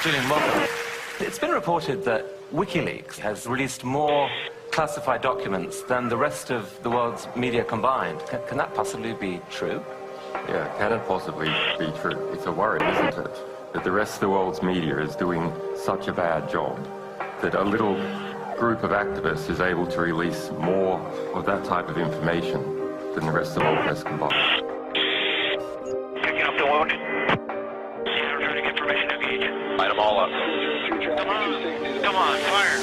Julian, welcome. It's been reported that Wikileaks has released more classified documents than the rest of the world's media combined. Can that possibly be true? Yeah, can it possibly be true? It's a worry, isn't it? That the rest of the world's media is doing such a bad job that a little group of activists is able to release more of that type of information than the rest of the world press combined. Picking up the wound. Returning information engage. Light them all up. Come on, fire.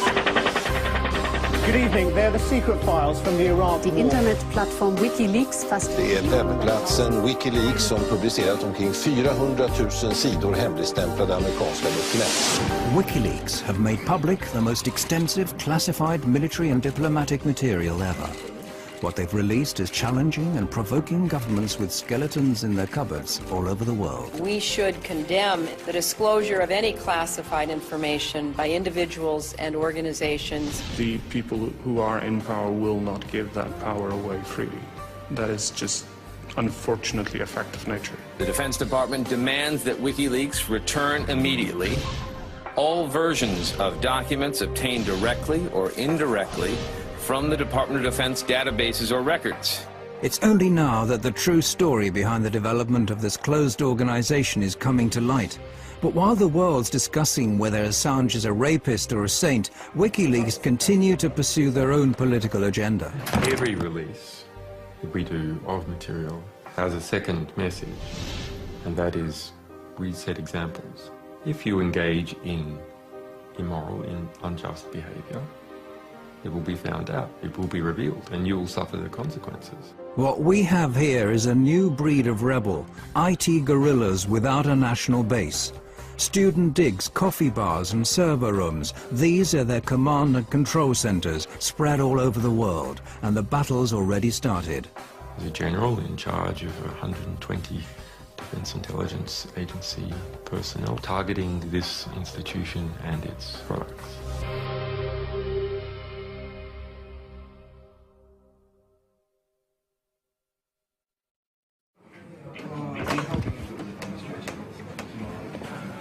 Good evening. They're the secret files from the Iraq The internetplattform Wikileaks Det är webbplatsen Wikileaks som publicerat omkring 400 000 sidor hemligstämplade amerikanska dokument. Wikileaks have made public the most extensive classified military and diplomatic material ever. What they've released is challenging and provoking governments with skeletons in their cupboards all over the world. We should condemn the disclosure of any classified information by individuals and organizations. The people who are in power will not give that power away freely. That is just unfortunately a fact of nature. The Defense Department demands that WikiLeaks return immediately all versions of documents obtained directly or indirectly from the Department of Defense databases or records. It's only now that the true story behind the development of this closed organization is coming to light. But while the world's discussing whether Assange is a rapist or a saint, WikiLeaks continue to pursue their own political agenda. Every release that we do of material has a second message, and that is we set examples. If you engage in immoral, in unjust behavior, it will be found out, it will be revealed, and you will suffer the consequences. What we have here is a new breed of rebel, IT guerrillas without a national base. Student digs, coffee bars and server rooms, these are their command and control centers spread all over the world, and the battle's already started. There's a general in charge of 120 Defense Intelligence Agency personnel targeting this institution and its products.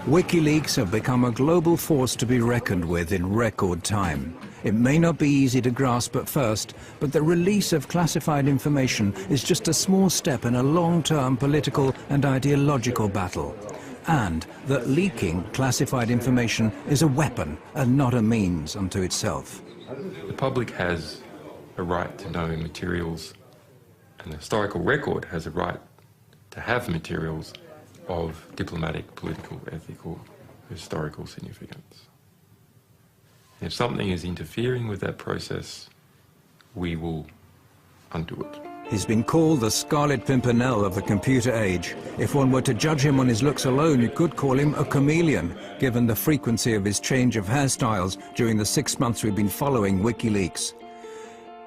WikiLeaks have become a global force to be reckoned with in record time. It may not be easy to grasp at first, but the release of classified information is just a small step in a long-term political and ideological battle. And that leaking classified information is a weapon and not a means unto itself. The public has a right to know materials, and the historical record has a right to have materials of diplomatic, political, ethical, historical significance. If something is interfering with that process, we will undo it. He's been called the Scarlet Pimpernel of the computer age. If one were to judge him on his looks alone, you could call him a chameleon, given the frequency of his change of hairstyles during the 6 months we've been following WikiLeaks.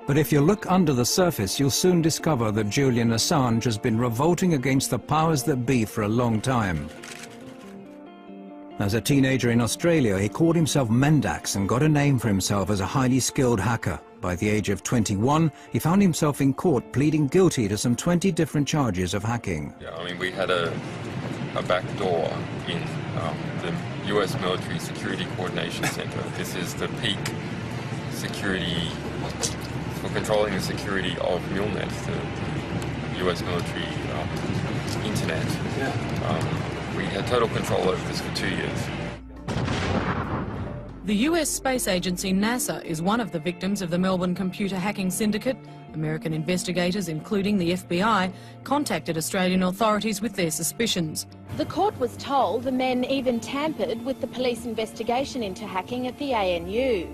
But if you look under the surface, you'll soon discover that Julian Assange has been revolting against the powers that be for a long time. As a teenager in Australia, he called himself Mendax and got a name for himself as a highly skilled hacker. By the age of 21, he found himself in court pleading guilty to some 20 different charges of hacking. Yeah, I mean, we had a back door in the US Military Security Coordination Center. This is the peak security for controlling the security of MILNET, the US military internet. We had total control over this for 2 years. The US space agency NASA is one of the victims of the Melbourne computer hacking syndicate. American investigators, including the FBI, contacted Australian authorities with their suspicions. The court was told the men even tampered with the police investigation into hacking at the ANU.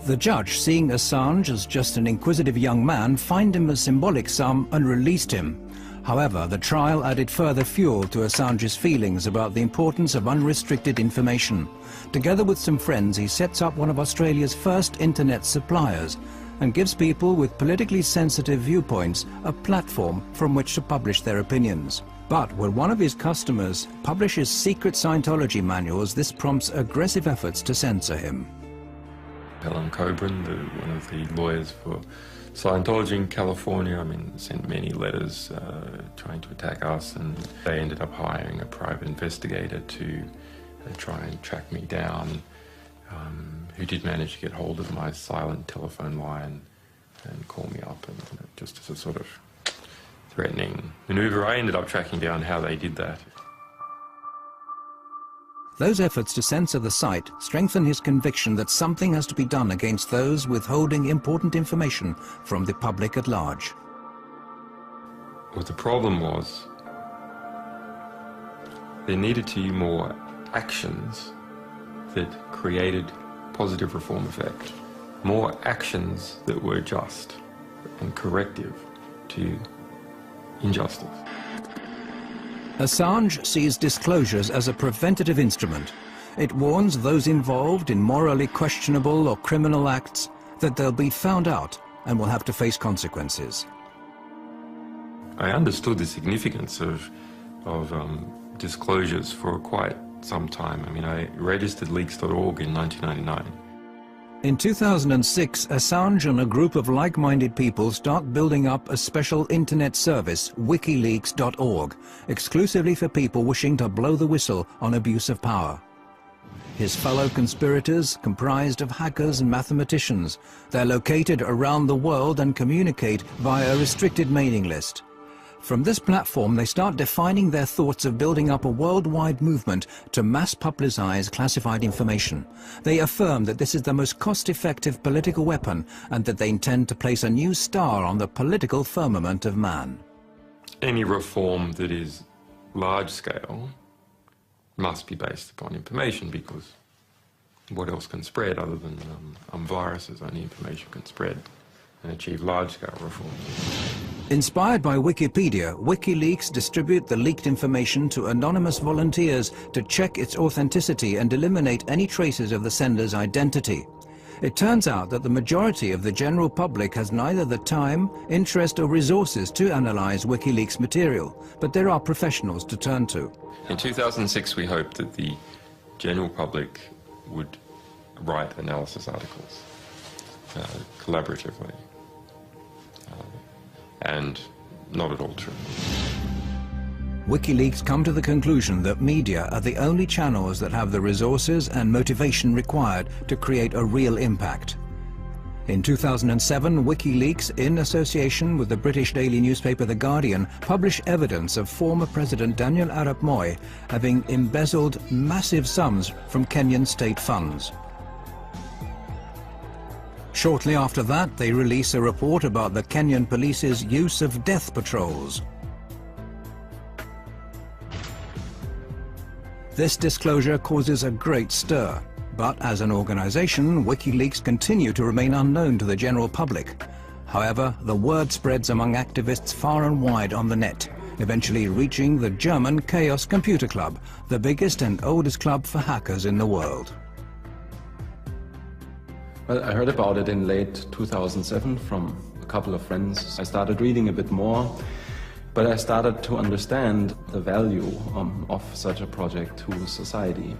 The judge, seeing Assange as just an inquisitive young man, fined him a symbolic sum and released him. However, the trial added further fuel to Assange's feelings about the importance of unrestricted information. Together with some friends, he sets up one of Australia's first internet suppliers and gives people with politically sensitive viewpoints a platform from which to publish their opinions. But when one of his customers publishes secret Scientology manuals, this prompts aggressive efforts to censor him. Alan Coburn, one of the lawyers for Scientology in California, sent many letters trying to attack us, and they ended up hiring a private investigator to try and track me down, who did manage to get hold of my silent telephone line and call me up, and just as a sort of threatening maneuver. I ended up tracking down how they did that. Those efforts to censor the site strengthen his conviction that something has to be done against those withholding important information from the public at large. What the problem was, there needed to be more actions that created positive reform effect. More actions that were just and corrective to injustice. Assange sees disclosures as a preventative instrument. It warns those involved in morally questionable or criminal acts that they'll be found out and will have to face consequences. I understood the significance of disclosures for quite some time. I mean, I registered leaks.org in 1999. In 2006, Assange and a group of like-minded people start building up a special internet service, Wikileaks.org, exclusively for people wishing to blow the whistle on abuse of power. His fellow conspirators comprised of hackers and mathematicians. They're located around the world and communicate via a restricted mailing list. From this platform, they start defining their thoughts of building up a worldwide movement to mass publicize classified information. They affirm that this is the most cost-effective political weapon and that they intend to place a new star on the political firmament of man. Any reform that is large-scale must be based upon information, because what else can spread other than viruses? Only information can spread and achieve large-scale reform. Inspired by Wikipedia, WikiLeaks distribute the leaked information to anonymous volunteers to check its authenticity and eliminate any traces of the sender's identity. It turns out that the majority of the general public has neither the time, interest or resources to analyze WikiLeaks material, but there are professionals to turn to. In 2006, we hoped that the general public would write analysis articles collaboratively. And not at all true. WikiLeaks come to the conclusion that media are the only channels that have the resources and motivation required to create a real impact. In 2007, WikiLeaks, in association with the British daily newspaper The Guardian, published evidence of former President Daniel Arap Moi having embezzled massive sums from Kenyan state funds. Shortly after that, they release a report about the Kenyan police's use of death patrols. This disclosure causes a great stir, but as an organization, WikiLeaks continue to remain unknown to the general public. However, the word spreads among activists far and wide on the net, eventually reaching the German Chaos Computer Club, the biggest and oldest club for hackers in the world. Well, I heard about it in late 2007 from a couple of friends. I started reading a bit more, but I started to understand the value of such a project to society.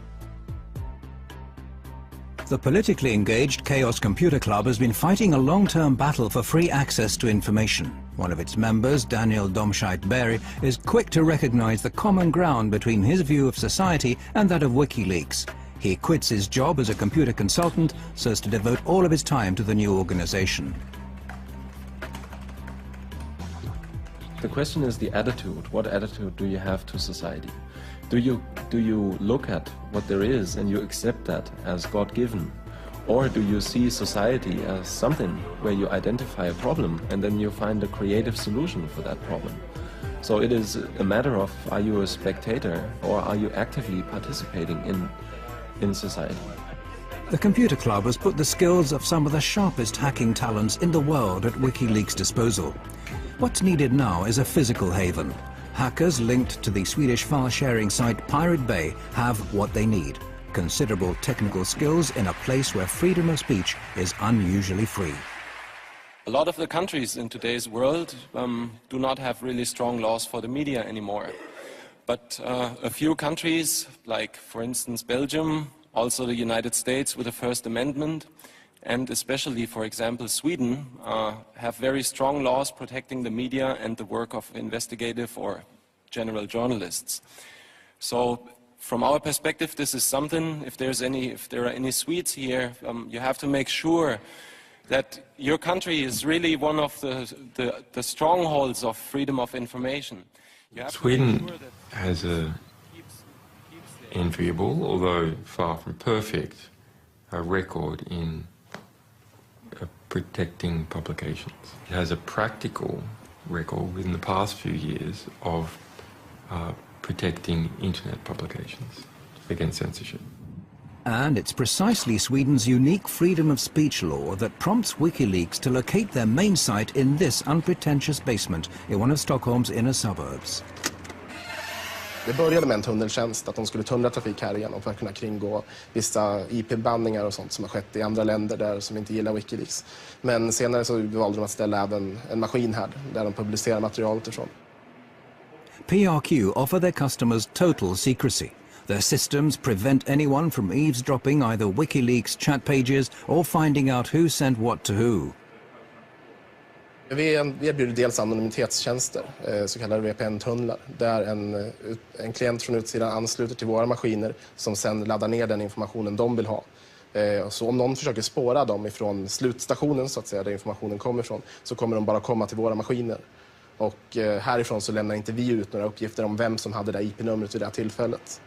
The politically engaged Chaos Computer Club has been fighting a long-term battle for free access to information. One of its members, Daniel Domscheit-Berry, is quick to recognize the common ground between his view of society and that of WikiLeaks. He quits his job as a computer consultant so as to devote all of his time to the new organization. The question is the attitude. What attitude do you have to society? Do you look at what there is and you accept that as God-given? Or do you see society as something where you identify a problem and then you find a creative solution for that problem? So it is a matter of, are you a spectator or are you actively participating in society? The Computer Club has put the skills of some of the sharpest hacking talents in the world at WikiLeaks' disposal. What's needed now is a physical haven. Hackers linked to the Swedish file-sharing site Pirate Bay have what they need: considerable technical skills in a place where freedom of speech is unusually free. A lot of the countries in today's world do not have really strong laws for the media anymore. But a few countries, like for instance Belgium, also the United States with the First Amendment, and especially, for example, Sweden, have very strong laws protecting the media and the work of investigative or general journalists. So from our perspective, this is something, if there are any Swedes here, you have to make sure that your country is really one of the strongholds of freedom of information. Sweden has an enviable, although far from perfect, record in protecting publications. It has a practical record within the past few years of protecting internet publications against censorship. And it's precisely Sweden's unique freedom of speech law that prompts Wikileaks to locate their main site in this unpretentious basement in one of Stockholm's inner suburbs. Det började med en tunneltjänst, att de skulle tunnla trafik här igenom för att kunna kringgå vissa IP-bandningar och sånt som har skett i andra länder där som inte gillar Wikileaks. Men senare så valde de att ställa även en maskin här där de publicerar materialet ifrån. PRQ offer their customers total secrecy. Their systems prevent anyone from eavesdropping either Wikileaks chat pages or finding out who sent what to who. Vi erbjuder dels anonymitetstjänster, så kallade VPN-tunnlar, där en klient från utsidan ansluter till våra maskiner som sedan laddar ner den informationen de vill ha. Så om någon försöker spåra dem ifrån slutstationen, så att säga, där informationen kommer ifrån, så kommer de bara komma till våra maskiner. Och härifrån så lämnar inte vi ut några uppgifter om vem som hade det IP-numret vid det här tillfället.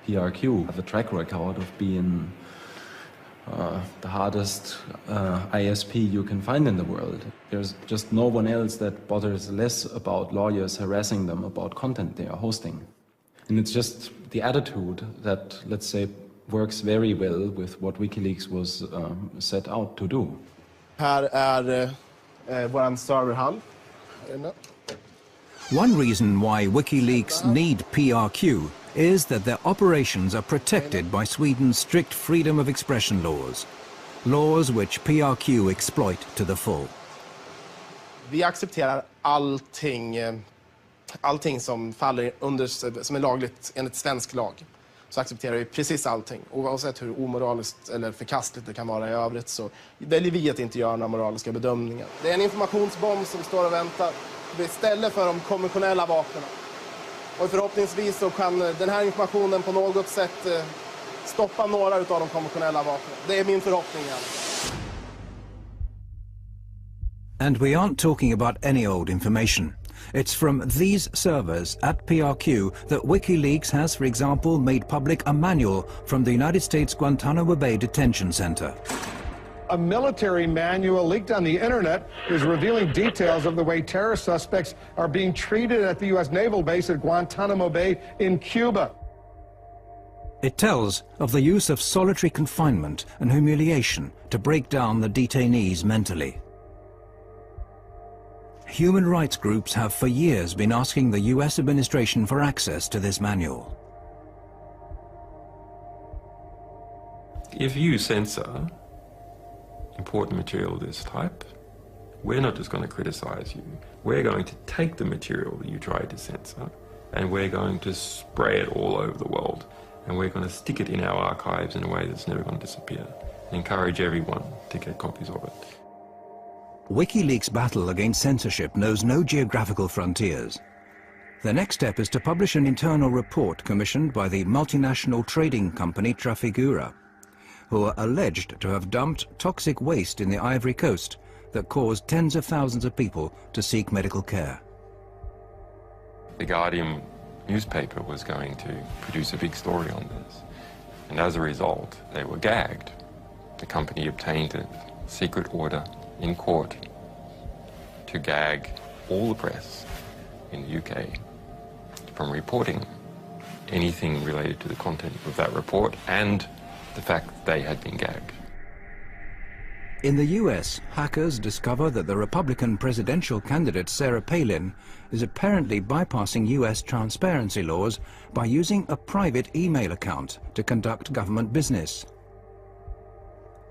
PRQ have a track record of being the hardest ISP you can find in the world. There's just no one else that bothers less about lawyers harassing them about content they are hosting. And it's just the attitude that, let's say, works very well with what Wikileaks was set out to do. Här är vår serverhall. One reason why WikiLeaks need PRQ is that their operations are protected by Sweden's strict freedom of expression laws. Laws which PRQ exploit to the full. Vi accepterar allting som faller under, som är lagligt enligt svensk lag. Så accepterar vi precis allting. Oavsett hur omoraliskt eller förkastligt det kan vara i övrigt så väljer vi att inte göra några moraliska bedömningar. Det är en informationsbomb som står och väntar istället för de konventionella vapnen. Och förhoppningsvis så kan den här informationen på något sätt stoppa några av de konventionella vapnen. Det är min förhoppning. And we aren't talking about any old information. It's from these servers at PRQ that WikiLeaks has, for example, made public a manual from the United States Guantanamo Bay Detention Center. A military manual leaked on the internet is revealing details of the way terrorist suspects are being treated at the U.S. naval base at Guantanamo Bay in Cuba. It tells of the use of solitary confinement and humiliation to break down the detainees mentally. Human rights groups have for years been asking the US administration for access to this manual. If you censor important material of this type, we're not just going to criticize you. We're going to take the material that you tried to censor and we're going to spray it all over the world. And we're going to stick it in our archives in a way that's never going to disappear. And encourage everyone to get copies of it. WikiLeaks' battle against censorship knows no geographical frontiers. The next step is to publish an internal report commissioned by the multinational trading company Trafigura, who are alleged to have dumped toxic waste in the Ivory Coast that caused tens of thousands of people to seek medical care. The Guardian newspaper was going to produce a big story on this, and as a result, they were gagged. The company obtained a secret order in court to gag all the press in the UK from reporting anything related to the content of that report and the fact that they had been gagged. In the US, hackers discover that the Republican presidential candidate Sarah Palin is apparently bypassing US transparency laws by using a private email account to conduct government business.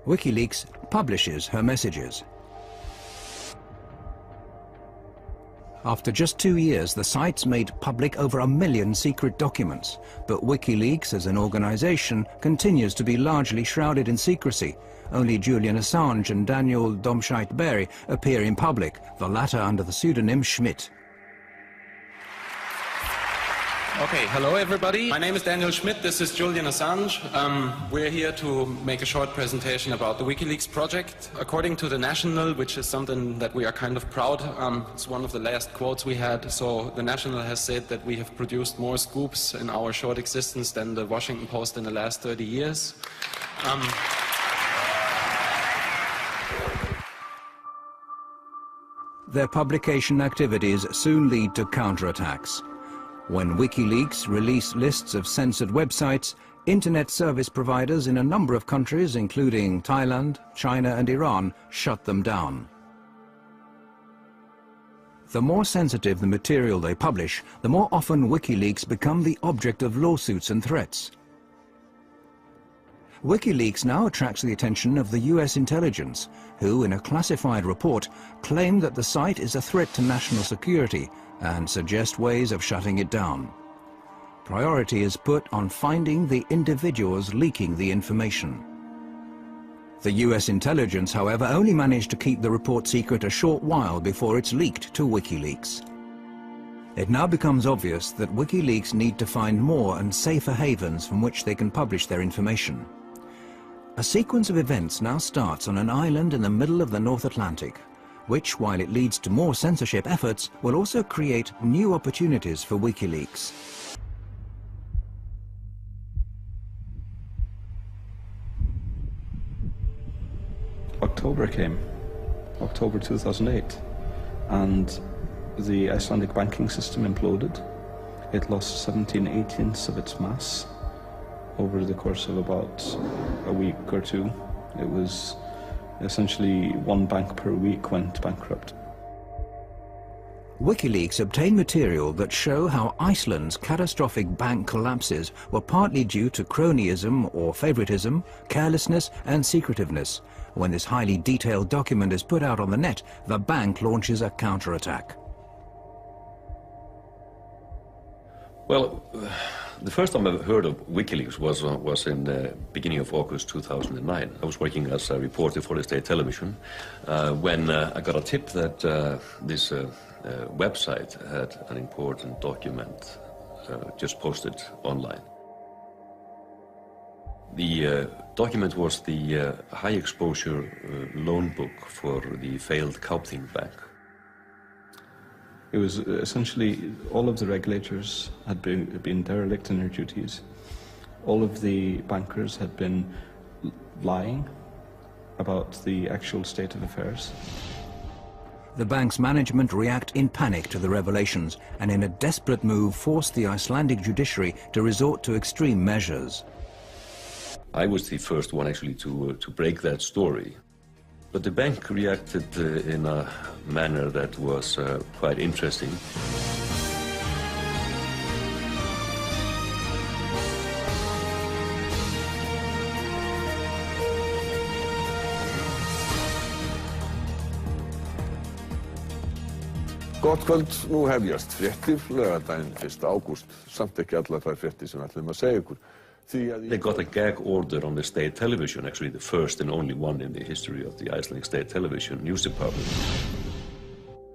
WikiLeaks publishes her messages. After just 2 years, the site's made public over 1 million secret documents, but WikiLeaks as an organization continues to be largely shrouded in secrecy. Only Julian Assange and Daniel Domscheit-Berry appear in public, the latter under the pseudonym Schmidt. Okay, hello everybody. My name is Daniel Schmidt, this is Julian Assange. We're here to make a short presentation about the Wikileaks project. According to The National, which is something that we are kind of proud, it's one of the last quotes we had, so The National has said that we have produced more scoops in our short existence than the Washington Post in the last 30 years. Their publication activities soon lead to counterattacks. When WikiLeaks release lists of censored websites, internet service providers in a number of countries, including Thailand, China and Iran, shut them down. The more sensitive the material they publish, the more often WikiLeaks become the object of lawsuits and threats. WikiLeaks now attracts the attention of the US intelligence, who, in a classified report, claim that the site is a threat to national security and suggest ways of shutting it down. Priority is put on finding the individuals leaking the information. The US intelligence, however, only managed to keep the report secret a short while before it's leaked to WikiLeaks. It now becomes obvious that WikiLeaks need to find more and safer havens from which they can publish their information. A sequence of events now starts on an island in the middle of the North Atlantic, which, while it leads to more censorship efforts, will also create new opportunities for WikiLeaks. October came, October 2008, and the Icelandic banking system imploded. It lost 17/18 of its mass over the course of about a week or two. It was essentially one bank per week went bankrupt. WikiLeaks obtained material that show how Iceland's catastrophic bank collapses were partly due to cronyism or favoritism, carelessness and secretiveness. When this highly detailed document is put out on the net, the bank launches a counterattack. Well, the first time I heard of WikiLeaks was in the beginning of August 2009. I was working as a reporter for the state television when I got a tip that this website had an important document just posted online. The document was the high-exposure loan book for the failed Kaupthing Bank. It was essentially all of the regulators had been derelict in their duties. All of the bankers had been lying about the actual state of affairs. The bank's management react in panic to the revelations and in a desperate move forced the Icelandic judiciary to resort to extreme measures. I was the first one actually to break that story. But the bank reacted in a manner that was quite interesting. Gott kvöld, nú hefjast fréttir laugardaginn 1. ágúst, samt ekki allar þær fréttir sem ætlum að segja ykkur. They got a gag order on the state television, actually the first and only one in the history of the Icelandic state television news department.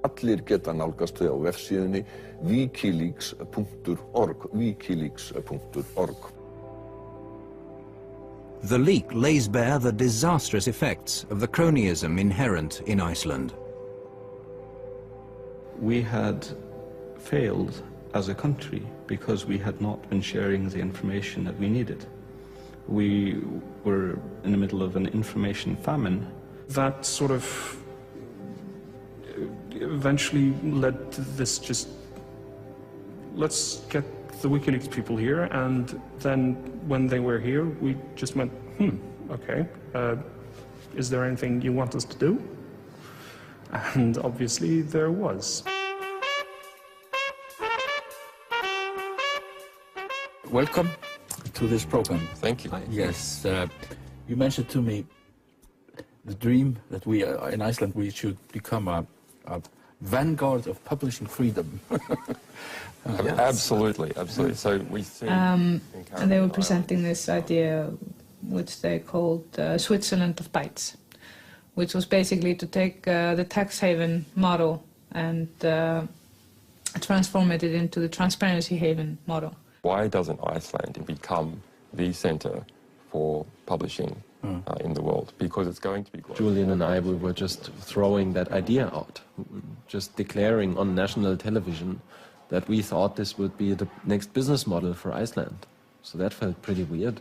Allir geta nálgast þau á vefsíðunni wikileaks.org, wikileaks.org. The leak lays bare the disastrous effects of the cronyism inherent in Iceland. We had failed as a country because we had not been sharing the information that we needed. We were in the middle of an information famine. That sort of eventually led to this just, let's get the WikiLeaks people here, and then when they were here, we just went, okay, is there anything you want us to do? And obviously there was. Welcome to this program. Thank you. Yes, you mentioned to me the dream that we in Iceland we should become a vanguard of publishing freedom. Absolutely, absolutely. So we see. And they were presenting this idea, which they called Switzerland of Bytes, which was basically to take the tax haven model and transform it into the transparency haven model. Why doesn't Iceland become the center for publishing in the world? Because it's going to be global. Julian and I, we were just throwing that idea out, just declaring on national television that we thought this would be the next business model for Iceland. So that felt pretty weird.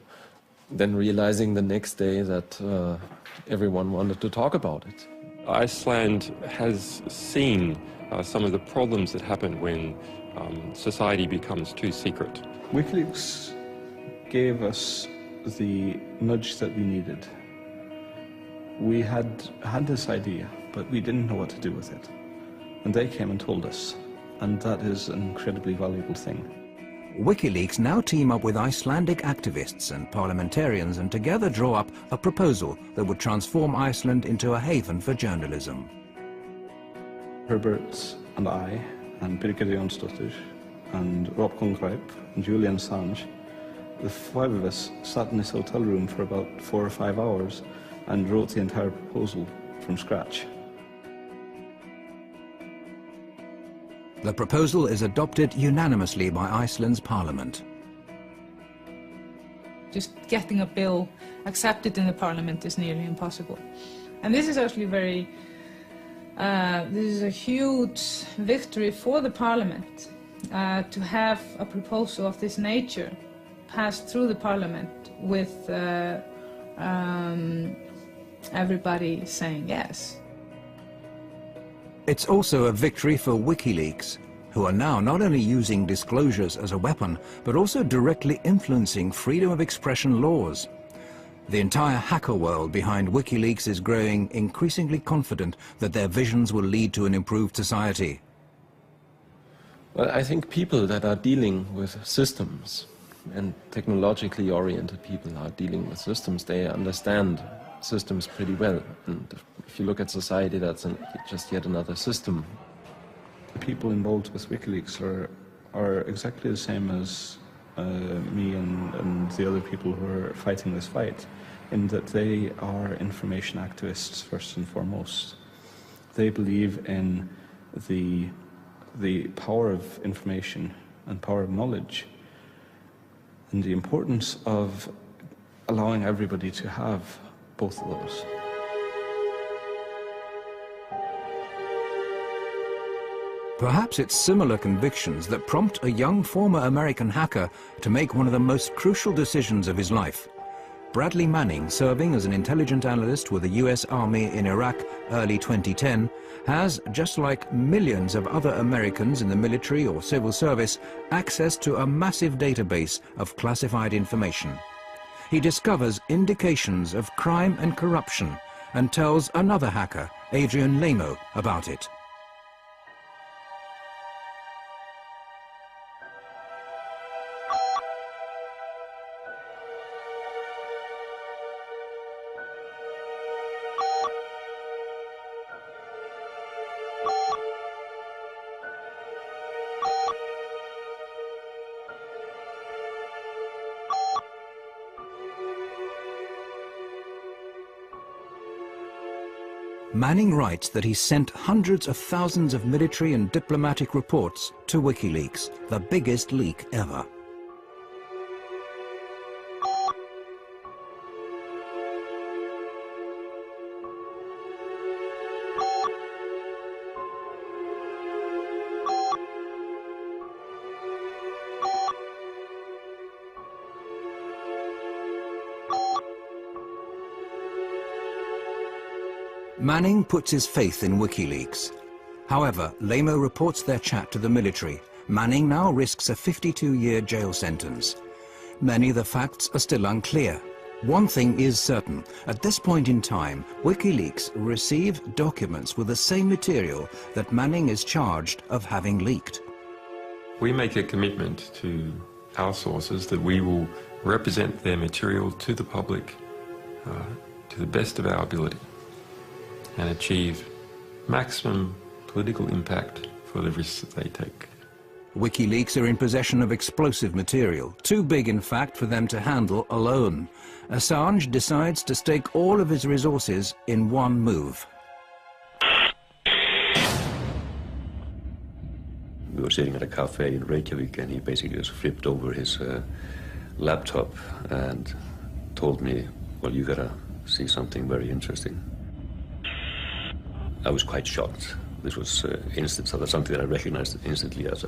Then realizing the next day that everyone wanted to talk about it. Iceland has seen some of the problems that happen when society becomes too secret. WikiLeaks gave us the nudge that we needed. We had this idea, but we didn't know what to do with it. And they came and told us, and that is an incredibly valuable thing. WikiLeaks now team up with Icelandic activists and parliamentarians and together draw up a proposal that would transform Iceland into a haven for journalism. Herbert and I, and Birgir Jónsdóttir, and Rob Kongreip, and Julian Assange, the five of us sat in this hotel room for about 4 or 5 hours and wrote the entire proposal from scratch. The proposal is adopted unanimously by Iceland's parliament. Just getting a bill accepted in the parliament is nearly impossible. And this is actually this is a huge victory for the parliament to have a proposal of this nature passed through the parliament with everybody saying yes. It's also a victory for WikiLeaks, who are now not only using disclosures as a weapon, but also directly influencing freedom of expression laws. The entire hacker world behind WikiLeaks is growing increasingly confident that their visions will lead to an improved society. Well, I think people that are dealing with systems, and technologically oriented people are dealing with systems, they understand systems pretty well. And if you look at society, that's just yet another system. The people involved with WikiLeaks are exactly the same as me and the other people who are fighting this fight, in that they are information activists first and foremost. They believe in the power of information and power of knowledge, and the importance of allowing everybody to have both of those. Perhaps it's similar convictions that prompt a young former American hacker to make one of the most crucial decisions of his life. Bradley Manning, serving as an intelligence analyst with the US Army in Iraq early 2010, has, just like millions of other Americans in the military or civil service, access to a massive database of classified information. He discovers indications of crime and corruption and tells another hacker, Adrian Lamo, about it. Manning writes that he sent hundreds of thousands of military and diplomatic reports to WikiLeaks, the biggest leak ever. Manning puts his faith in WikiLeaks. However, Lamo reports their chat to the military. Manning now risks a 52-year jail sentence. Many of the facts are still unclear. One thing is certain. At this point in time, WikiLeaks received documents with the same material that Manning is charged of having leaked. We make a commitment to our sources that we will represent their material to the public to the best of our ability and achieve maximum political impact for the risks that they take. WikiLeaks are in possession of explosive material, too big in fact for them to handle alone. Assange decides to stake all of his resources in one move. We were sitting at a cafe in Reykjavik, and he basically just flipped over his laptop and told me, well, you gotta see something very interesting. I was quite shocked. This was something that I recognized instantly as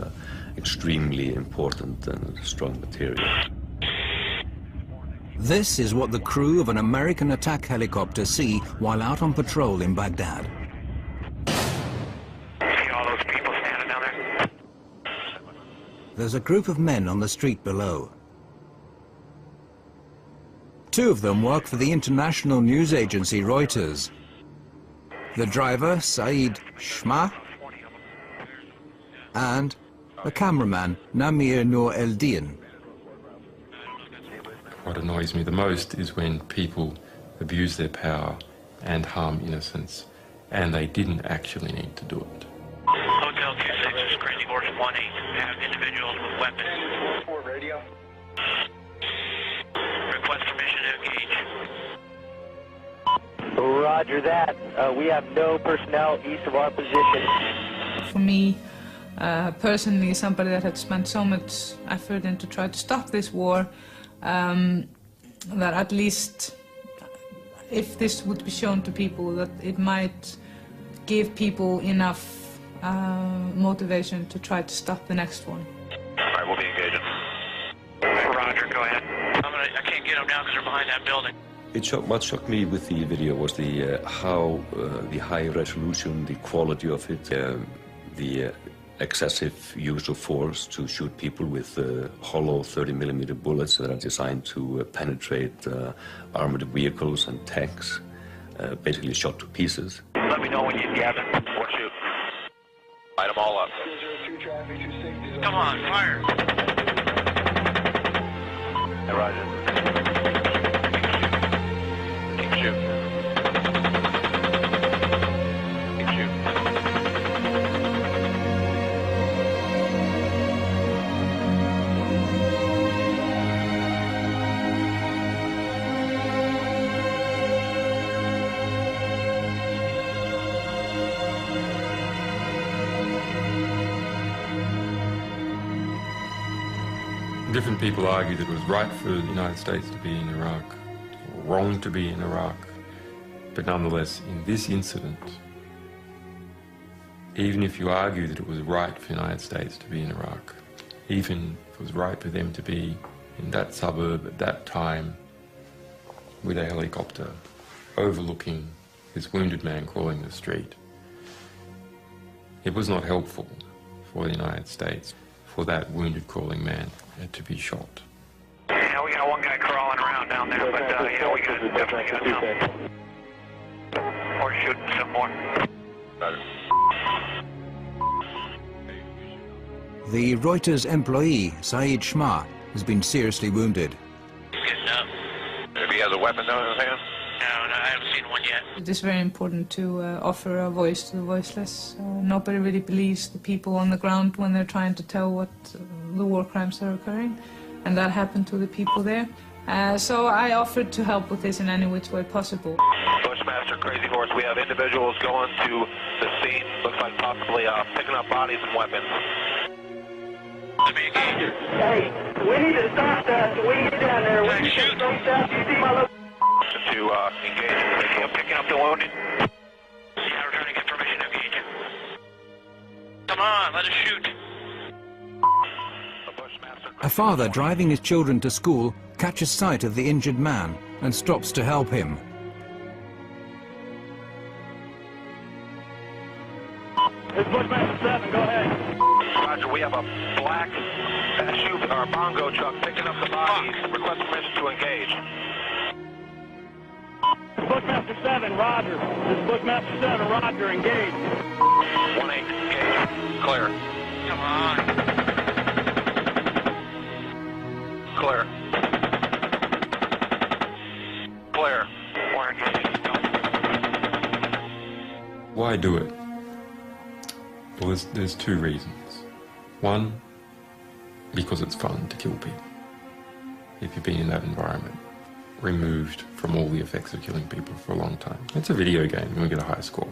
extremely important and strong material. This is what the crew of an American attack helicopter see while out on patrol in Baghdad. See all those people standing down there? There's a group of men on the street below. Two of them work for the international news agency Reuters. The driver, Saeed Shma, and the cameraman, Namir Noor Eldin. What annoys me the most is when people abuse their power and harm innocents, and they didn't actually need to do it. Hotel 26, this is Crazy Horse 18, have individuals with weapons. Radio. Request permission to engage. Roger that. We have no personnel east of our position. For me, personally, somebody that had spent so much effort into try to stop this war, that at least if this would be shown to people, that it might give people enough motivation to try to stop the next one. All right, we'll be engaging. Roger, go ahead. I can't get them now because they're behind that building. What shocked me with the video was the how the high resolution, the quality of it, the excessive use of force to shoot people with hollow 30mm bullets that are designed to penetrate armored vehicles and tanks, basically shot to pieces. Let me know when you gather or shoot. Light them all up. Come on, fire. Hey, Roger. Keep shooting. Keep shooting. Different people argue that it was right for the United States to be in Iraq, or wrong to be in Iraq, but nonetheless, in this incident, even if you argue that it was right for the United States to be in Iraq, even if it was right for them to be in that suburb at that time with a helicopter overlooking this wounded man crawling the street, it was not helpful for the United States for that wounded crawling man to be shot. Yeah, we got one guy crawling around down there, but yeah, we definitely got some. Or shooting some more. The Reuters employee, Saeed Shma, has been seriously wounded. He's getting up. If he has a weapon though in his hand? No, I haven't seen one yet. It is very important to offer a voice to the voiceless. Nobody really believes the people on the ground when they're trying to tell what the war crimes are occurring, and that happened to the people there. So I offered to help with this in any which way possible. Bushmaster, Crazy Horse, we have individuals going to the scene. Looks like possibly picking up bodies and weapons. Let me engage. Hey, we need to stop that so we can get down there. We need to shoot. You see my location? To engage. Picking up the wounded. Yeah, we're trying to get permission to engage. Come on, let us shoot. A father driving his children to school catches sight of the injured man and stops to help him. This is Bushmaster 7, go ahead. Roger, we have a black SUV or bongo truck picking up the bodies. Request permission to engage. Bushmaster 7, Roger. This is Bushmaster 7, Roger, engage. 1-8, engage. Clear. Come on. Clear. Clear. We're engaged. Why do it? Well, there's two reasons. One, because it's fun to kill people. If you've been in that environment, removed from all the effects of killing people for a long time. It's a video game, you get a high score.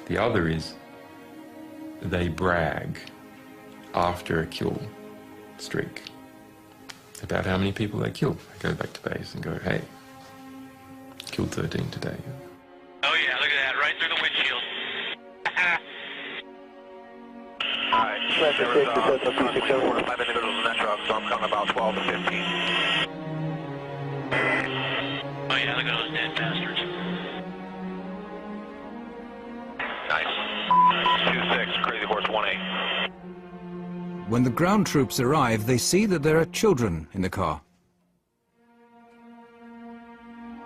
The other is they brag after a kill streak about how many people they killed. They go back to base and go, hey, killed 13 today. Oh yeah, look at that, right through the windshield. Alright, there was 4 to 5 individuals in that truck, so I'm counting about 12 to 15. Oh yeah, look at those dead bastards. Nice. 2-6, Crazy Horse 1-8. When the ground troops arrive, they see that there are children in the car.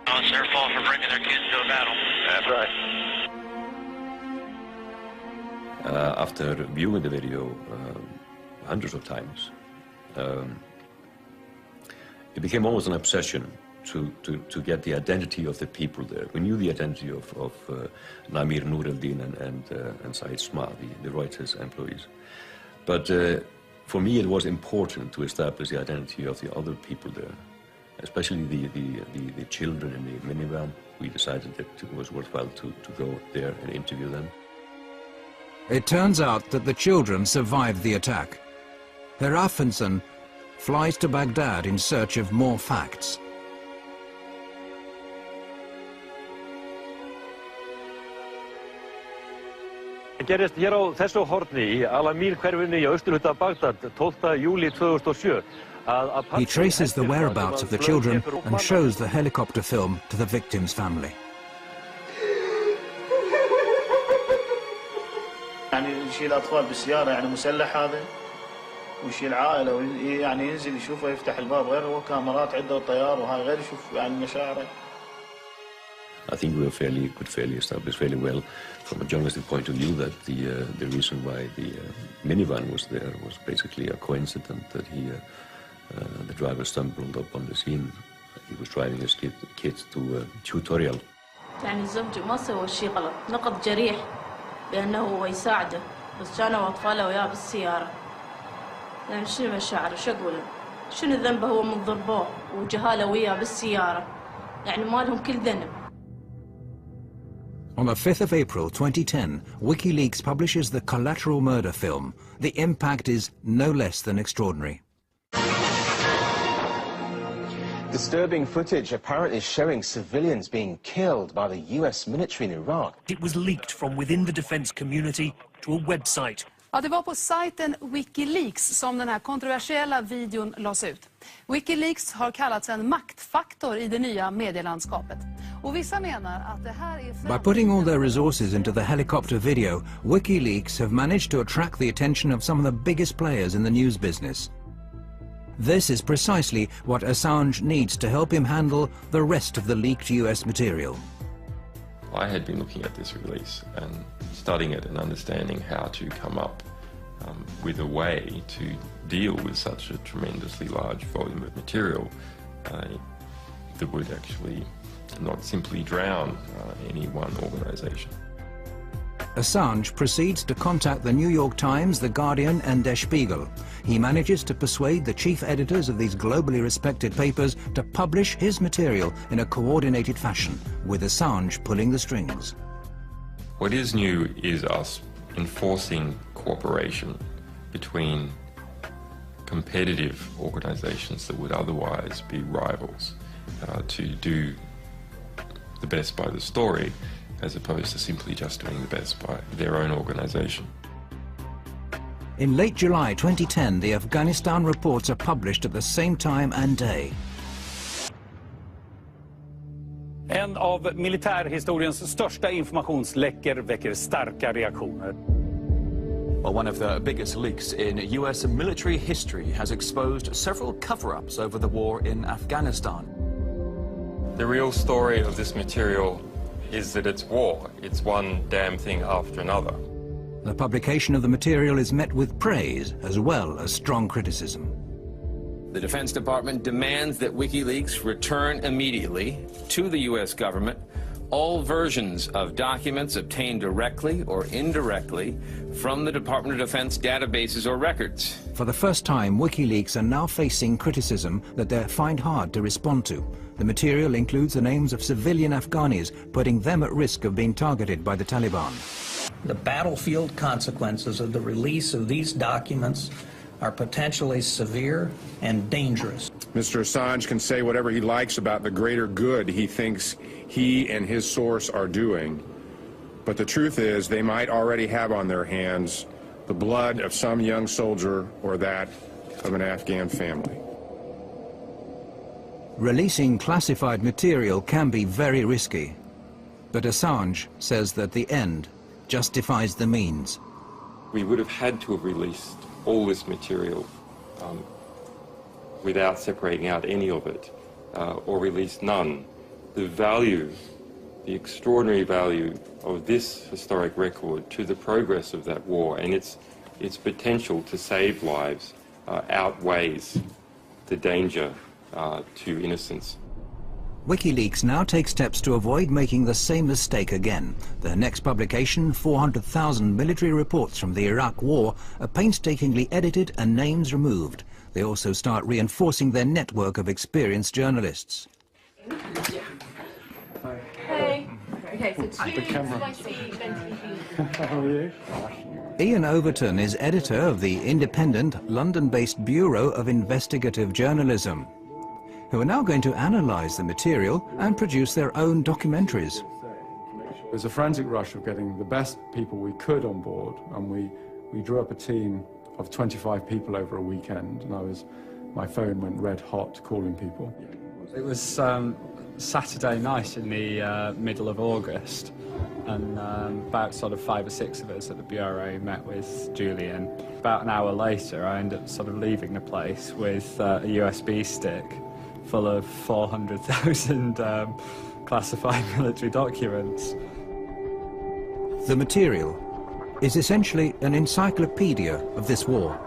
Oh, it's their fault for bringing their kids to a battle. That's right. After viewing the video hundreds of times, it became almost an obsession to get the identity of the people there. We knew the identity of Namir Nureddin and Said Sma, the Reuters employees. But for me, it was important to establish the identity of the other people there, especially the children in the minivan. We decided that it was worthwhile to go there and interview them. It turns out that the children survived the attack. Herr Affensen flies to Baghdad in search of more facts. Gerist hér á þessu horni í Al-Amir-hverfinu í austurhluta Bagdad 12. júli 2007. He traces the whereabouts of the children and shows the helicopter film to the victim's family. يعني يشيل أطفال بالسيارة يعني مسلح هذا ويشيل عائلة يعني ينزل يشوفه يفتح الباب غير هو كاميرات عنده طيار وهاي غير يشوف يعني مشاعره. I think we could fairly establish fairly well from a journalistic point of view that the reason why the minivan was there was basically a coincidence that the driver stumbled up on the scene. He was driving his kids to a tutorial. يعني زوجي ما سوى شيء غلط، نقض جريح بأنه هو يساعده، بس كانوا أطفاله وياه بالسيارة. يعني شنو مشاعره؟ شو أقول؟ شنو ذنبه هو من ضربوه وجهاله وياه بالسيارة؟ يعني ما لهم كل ذنب. On the 5th of April 2010, Wikileaks publishes the collateral murder film. The impact is no less than extraordinary. Disturbing footage apparently showing civilians being killed by the US military in Iraq. It was leaked from within the defense community to a website. Ja, det var på sajten Wikileaks som den här kontroversiella videon lades ut. Wikileaks har kallats en maktfaktor i det nya medielandskapet. Och vissa menar att det här är... By putting all their resources into the helicopter video, Wikileaks have managed to attract the attention of some of the biggest players in the news business. This is precisely what Assange needs to help him handle the rest of the leaked US material. I had been looking at this release and studying it and understanding how to come up with a way to deal with such a tremendously large volume of material that would actually not simply drown any one organization. Assange proceeds to contact the New York Times, The Guardian and Der Spiegel. He manages to persuade the chief editors of these globally respected papers to publish his material in a coordinated fashion, with Assange pulling the strings. What is new is us enforcing cooperation between competitive organizations that would otherwise be rivals to do the best by the story, as opposed to simply just doing the best by their own organization. In late July 2010, the Afghanistan reports are published at the same time and day. En av militärhistoriens största informationsläckor väcker starka reaktioner. Well, one of the biggest leaks in US military history has exposed several cover-ups over the war in Afghanistan. The real story of this material is that it's war. It's one damn thing after another. The publication of the material is met with praise as well as strong criticism. The Defense Department demands that WikiLeaks return immediately to the U.S. government all versions of documents obtained directly or indirectly from the Department of Defense databases or records. For the first time, WikiLeaks are now facing criticism that they find hard to respond to. The material includes the names of civilian Afghanis, putting them at risk of being targeted by the Taliban. The battlefield consequences of the release of these documents are potentially severe and dangerous. Mr. Assange can say whatever he likes about the greater good he thinks he and his source are doing, but the truth is they might already have on their hands the blood of some young soldier or that of an Afghan family. Releasing classified material can be very risky, but Assange says that the end justifies the means. We would have had to have released all this material without separating out any of it, or released none. The value, the extraordinary value of this historic record to the progress of that war and its potential to save lives outweighs the danger to innocence. Wikileaks now takes steps to avoid making the same mistake again. Their next publication, 400,000 military reports from the Iraq War, are painstakingly edited and names removed. They also start reinforcing their network of experienced journalists. Hey. Okay, so two spicy How are you? Ian Overton is editor of the independent London-based Bureau of Investigative Journalism, who are now going to analyse the material and produce their own documentaries. There's a frantic rush of getting the best people we could on board, and we drew up a team of 25 people over a weekend, and my phone went red hot calling people. It was Saturday night in the middle of August, and about sort of 5 or 6 of us at the Bureau met with Julian. About an hour later, I ended up sort of leaving the place with a USB stick full of 400,000 classified military documents. The material is essentially an encyclopedia of this war,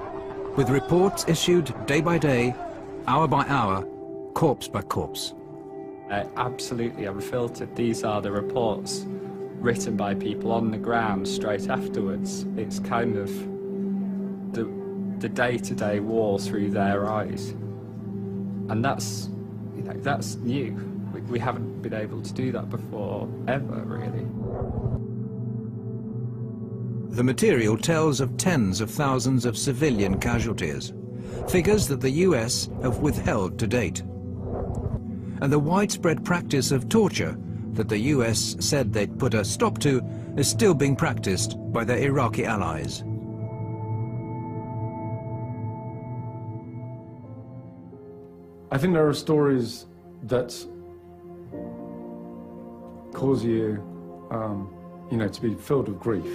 with reports issued day by day, hour by hour, corpse by corpse. Absolutely unfiltered. These are the reports written by people on the ground straight afterwards. It's kind of the day-to-day war through their eyes. And that's new. We haven't been able to do that before, ever, really. The material tells of tens of thousands of civilian casualties, figures that the US have withheld to date. And the widespread practice of torture that the US said they'd put a stop to is still being practiced by their Iraqi allies. I think there are stories that cause you, to be filled with grief.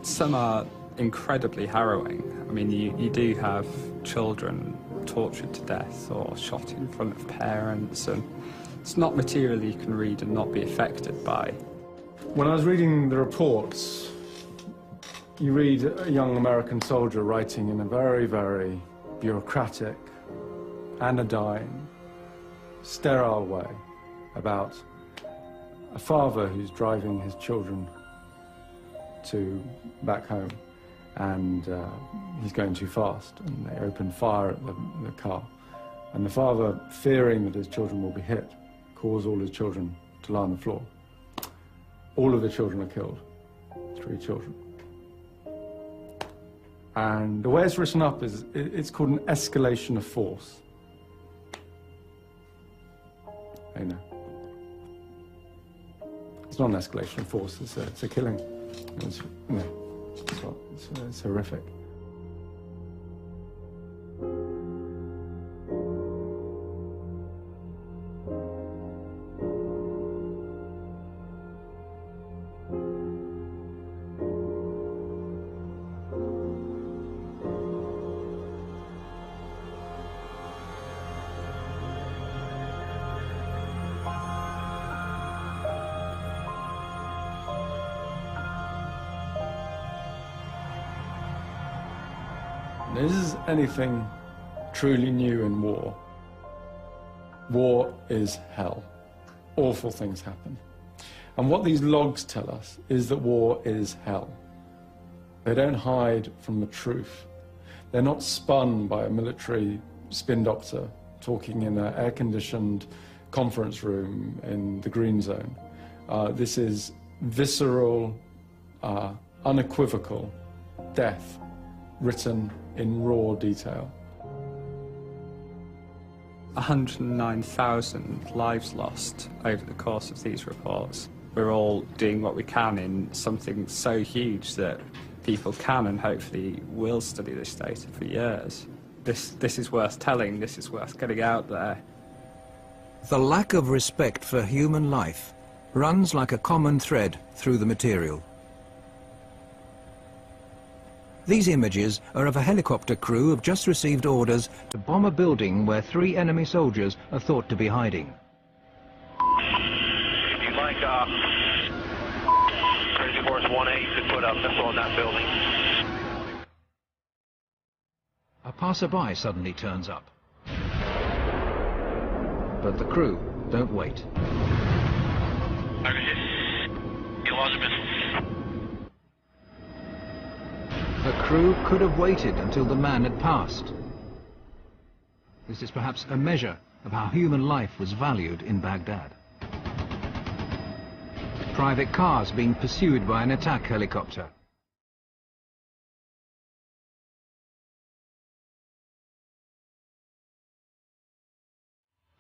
Some are incredibly harrowing. I mean, you do have children tortured to death or shot in front of parents, and it's not material you can read and not be affected by. When I was reading the reports, you read a young American soldier writing in a very, very bureaucratic, anodyne, sterile way about a father who's driving his children back home, and he's going too fast, and they open fire at the car. And the father, fearing that his children will be hit, calls all his children to lie on the floor. All of the children are killed, 3 children. And the way it's written up is, it's called an escalation of force. I know. It's not an escalation of force, it's a killing. It's horrific. This is anything truly new in war. War is hell. Awful things happen. And what these logs tell us is that war is hell. They don't hide from the truth. They're not spun by a military spin doctor talking in an air-conditioned conference room in the Green Zone. This is visceral, unequivocal death written in raw detail. 109,000 lives lost over the course of these reports. We're all doing what we can in something so huge that people can and hopefully will study this data for years. This is worth telling, this is worth getting out there. The lack of respect for human life runs like a common thread through the material. These images are of a helicopter crew who have just received orders to bomb a building where 3 enemy soldiers are thought to be hiding. If you'd like, Crazy Horse 1A could put a missile in that building. A passerby suddenly turns up. But the crew don't wait. You lost a missile. The crew could have waited until the man had passed. This is perhaps a measure of how human life was valued in Baghdad. Private cars being pursued by an attack helicopter.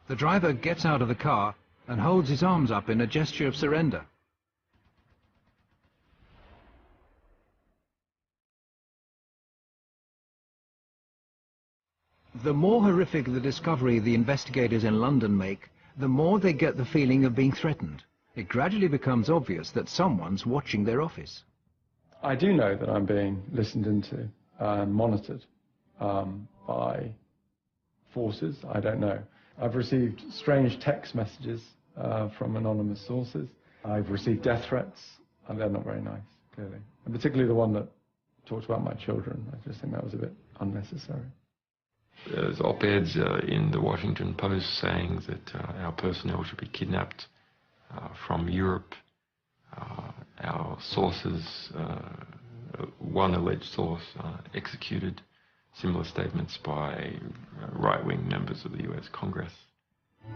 The driver gets out of the car and holds his arms up in a gesture of surrender. The more horrific the discovery the investigators in London make, the more they get the feeling of being threatened. It gradually becomes obvious that someone's watching their office. I do know that I'm being listened into and monitored by forces. I don't know. I've received strange text messages from anonymous sources. I've received death threats, and they're not very nice, clearly. And particularly the one that talks about my children. I just think that was a bit unnecessary. There's op-eds in the Washington Post saying that our personnel should be kidnapped from Europe. Our sources, one alleged source, executed. Similar statements by right-wing members of the US Congress.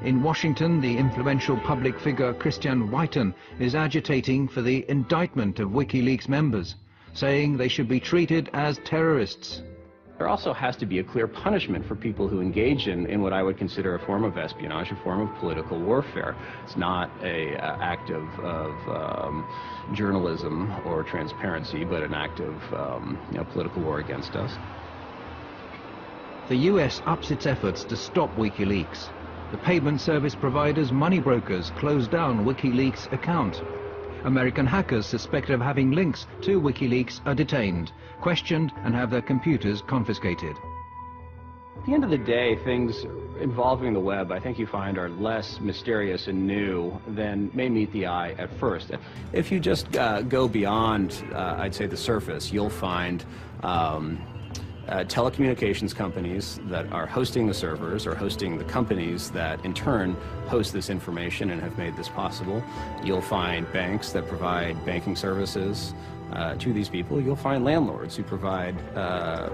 In Washington, the influential public figure Christian Whiten is agitating for the indictment of WikiLeaks members, saying they should be treated as terrorists. There also has to be a clear punishment for people who engage in what I would consider a form of espionage, a form of political warfare. It's not an act of journalism or transparency, but an act of political war against us. The US ups its efforts to stop WikiLeaks. The payment service provider's money brokers closed down WikiLeaks' account. American hackers suspected of having links to WikiLeaks are detained, questioned, and have their computers confiscated. At the end of the day, things involving the web, I think you find, are less mysterious and new than may meet the eye at first. If you just go beyond, I'd say, the surface, you'll find telecommunications companies that are hosting the servers or hosting the companies that in turn host this information and have made this possible. You'll find banks that provide banking services to these people. You'll find landlords who provide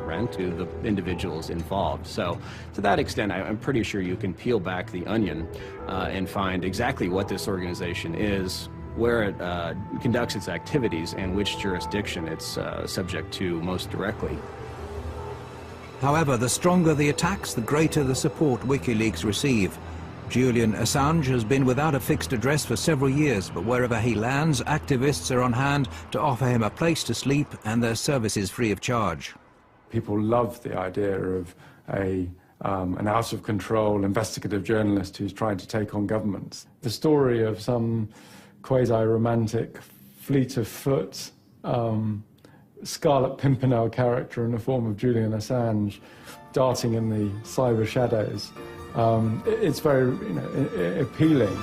rent to the individuals involved. So to that extent, I'm pretty sure you can peel back the onion and find exactly what this organization is, where it conducts its activities, and which jurisdiction it's subject to most directly. However, the stronger the attacks, the greater the support WikiLeaks receive. Julian Assange has been without a fixed address for several years, but wherever he lands, activists are on hand to offer him a place to sleep and their services free of charge. People love the idea of an out-of-control investigative journalist who's trying to take on governments. The story of some quasi-romantic, fleet of foot, Scarlet Pimpernel character in the form of Julian Assange darting in the cyber shadows. It's very appealing.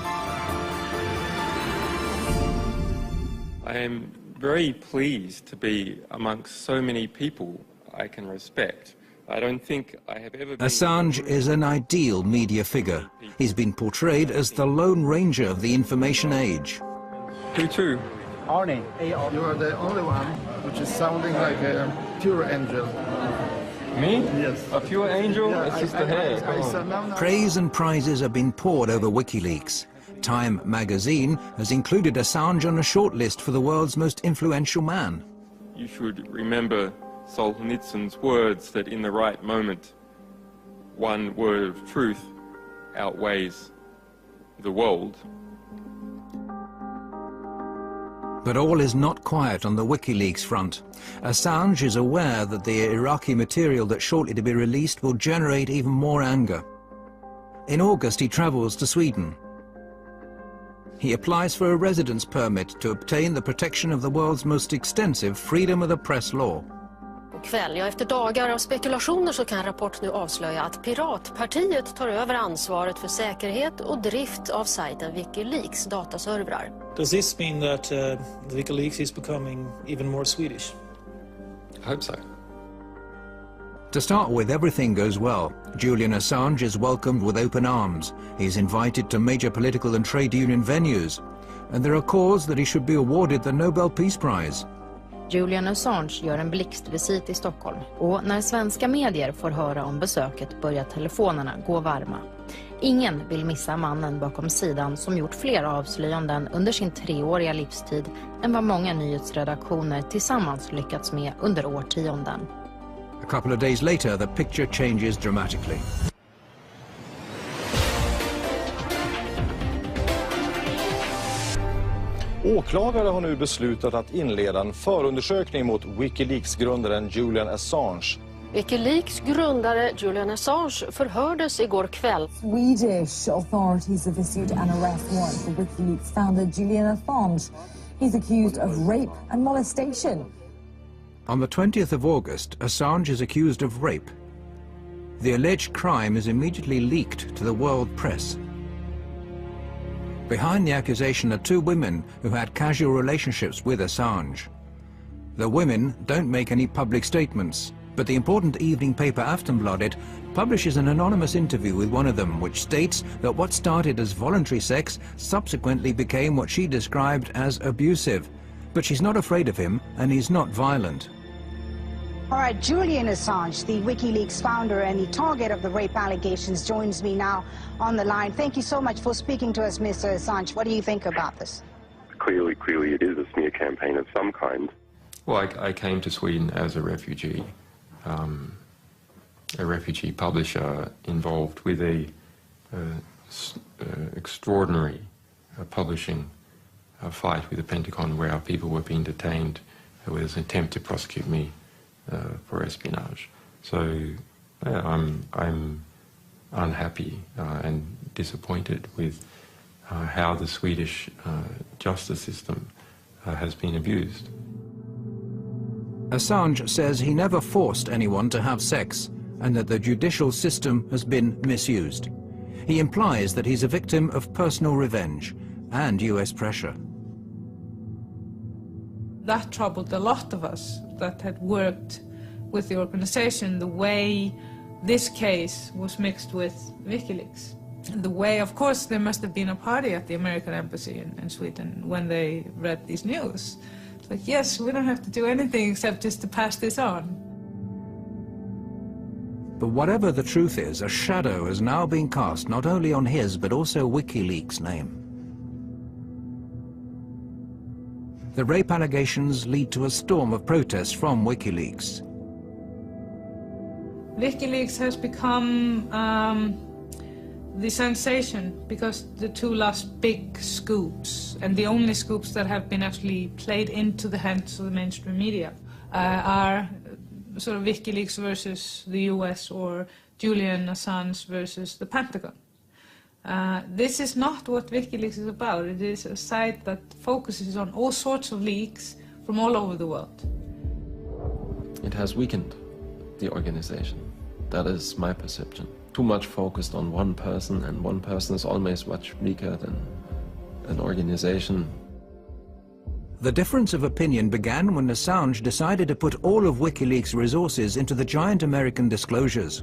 I am very pleased to be amongst so many people I can respect. I don't think I have ever been... Assange is an ideal media figure. He's been portrayed as the Lone Ranger of the information age. Who to? Arnie. You are the only one which is sounding like a pure angel. Me? Yes. A pure angel? It's just the hair. Praise and prizes have been poured over WikiLeaks. Time magazine has included Assange on a shortlist for the world's most influential man. You should remember Solzhenitsyn's words that in the right moment, one word of truth outweighs the world. But all is not quiet on the WikiLeaks front. Assange is aware that the Iraqi material that's shortly to be released will generate even more anger. In August, he travels to Sweden. He applies for a residence permit to obtain the protection of the world's most extensive freedom of the press law. Kväll, ja, efter dagar av spekulationer så kan Rapport nu avslöja att Piratpartiet tar över ansvaret för säkerhet och drift av sajten Wikileaks dataservrar. Does this mean that Wikileaks is becoming even more Swedish? I hope so. To start with, everything goes well. Julian Assange is welcomed with open arms. He's invited to major political and trade union venues. And there are calls that he should be awarded the Nobel Peace Prize. Julian Assange gör en blixtvisit i Stockholm och när svenska medier får höra om besöket börjar telefonerna gå varma. Ingen vill missa mannen bakom sidan som gjort fler avslöjanden under sin 3-åriga livstid än vad många nyhetsredaktioner tillsammans lyckats med under årtionden. A couple of days later, the picture changes dramatically. Åklagare har nu beslutat att inleda en förundersökning mot Wikileaks-grundaren Julian Assange. Wikileaks grundare Julian Assange förhördes igår kväll. Swedish authorities have issued an arrest warrant for Wikileaks founder Julian Assange. He's accused of rape and molestation. On the 20th of August, Assange is accused of rape. The alleged crime is immediately leaked to the world press. Behind the accusation are 2 women who had casual relationships with Assange. The women don't make any public statements, but the important evening paper Aftonbladet publishes an anonymous interview with one of them, which states that what started as voluntary sex subsequently became what she described as abusive. But she's not afraid of him, and he's not violent. All right, Julian Assange, the WikiLeaks founder and the target of the rape allegations, joins me now on the line. Thank you so much for speaking to us, Mr. Assange. What do you think about this? Clearly it is a smear campaign of some kind. Well, I came to Sweden as a refugee publisher involved with a extraordinary publishing fight with the Pentagon where our people were being detained with an attempt to prosecute me for espionage. So I'm unhappy and disappointed with how the Swedish justice system has been abused. Assange says he never forced anyone to have sex and that the judicial system has been misused. He implies that he's a victim of personal revenge and US pressure. That troubled a lot of us that had worked with the organization, the way this case was mixed with WikiLeaks. And the way, of course, there must have been a party at the American embassy in Sweden when they read these news. It's like, yes, we don't have to do anything except just to pass this on. But whatever the truth is, a shadow has now been cast not only on his but also WikiLeaks' name. The rape allegations lead to a storm of protests from WikiLeaks. WikiLeaks has become the sensation because the 2 last big scoops, and the only scoops that have been actually played into the hands of the mainstream media, are sort of WikiLeaks versus the US or Julian Assange versus the Pentagon. This is not what WikiLeaks is about. It is a site that focuses on all sorts of leaks from all over the world. It has weakened the organization. That is my perception. Too much focused on one person, and one person is always much weaker than an organization. The difference of opinion began when Assange decided to put all of WikiLeaks' resources into the giant American disclosures.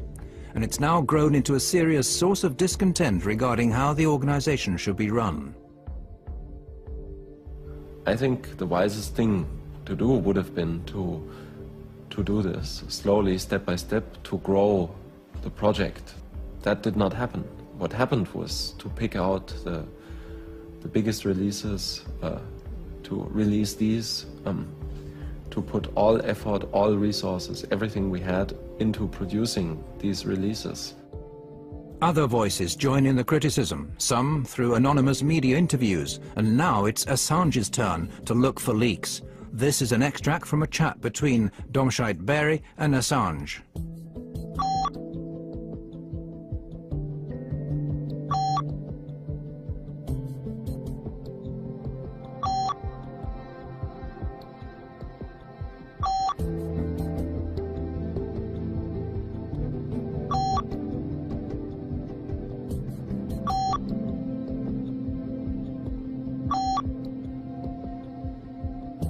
And it's now grown into a serious source of discontent regarding how the organization should be run. I think the wisest thing to do would have been to to do this, slowly, step by step, to grow the project. That did not happen. What happened was to pick out the biggest releases, to release these, to put all effort, all resources, everything we had into producing these releases. Other voices join in the criticism, some through anonymous media interviews, and now it's Assange's turn to look for leaks. This is an extract from a chat between Domscheit-Berry and Assange.